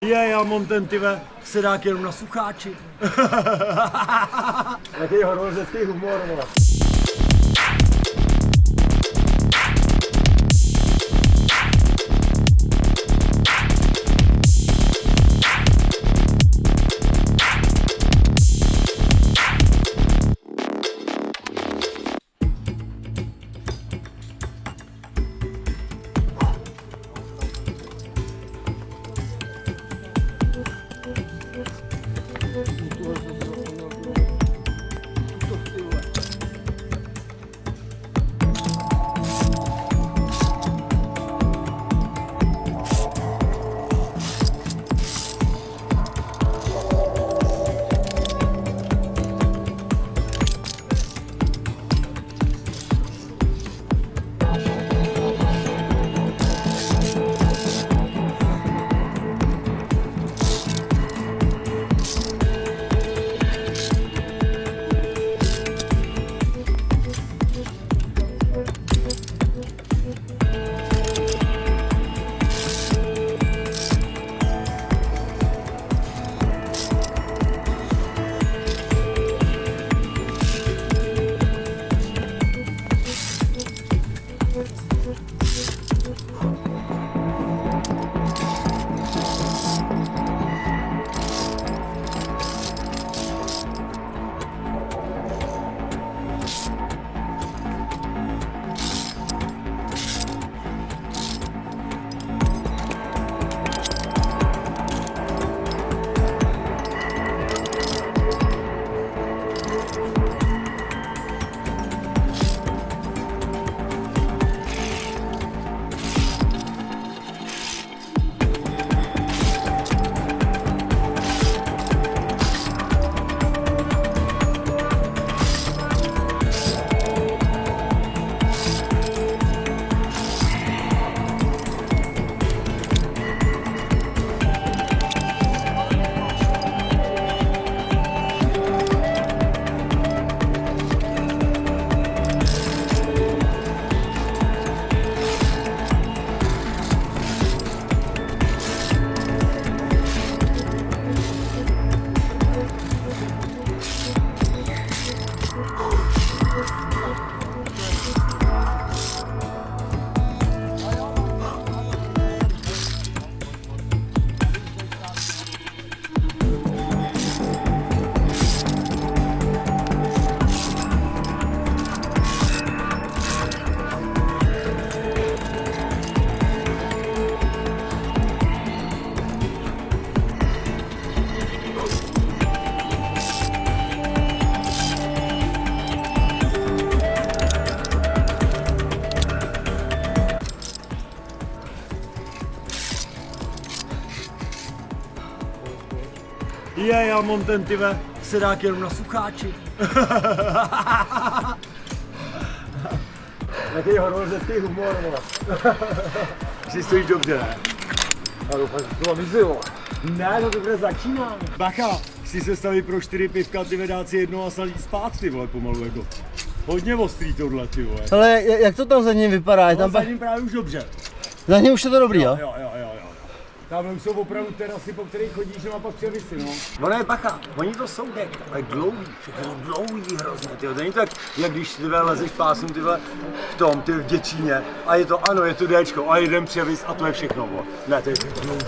Já mám ten sedák jenom na sucháči. Jaký horolezecký humor, vole. Já mám ten sedák jenom na sucháči. Jaký horolezecký humor, vole. Si stojíš dobře, ne? Já doufám, že to vyzilo. Ne, to teprve začínám. Bacha, si se staví pro 4 pivka, ty dát si jedno a salít spát, ty vole, pomalu jako. Hodně ostrý tohle, ty vole. Ale jak to tam za ním vypadá? No, tam za ním právě už dobře. Za ním už je to dobrý, jo? Jo. Tamhle už jsou opravdu terasy, po kterých chodíš, že má pak převisy, no. No ne, bacha, oni to jsou ale dlouhý, všechno dlouhý hrozně, tyjo. Není to tak, jak když tyhle lezeš pásem, tyhle v tom, ty v Děčíně, a je to, ano, je to Dčko, a jeden převis a to je všechno, bo. Ne, to je dlouhý.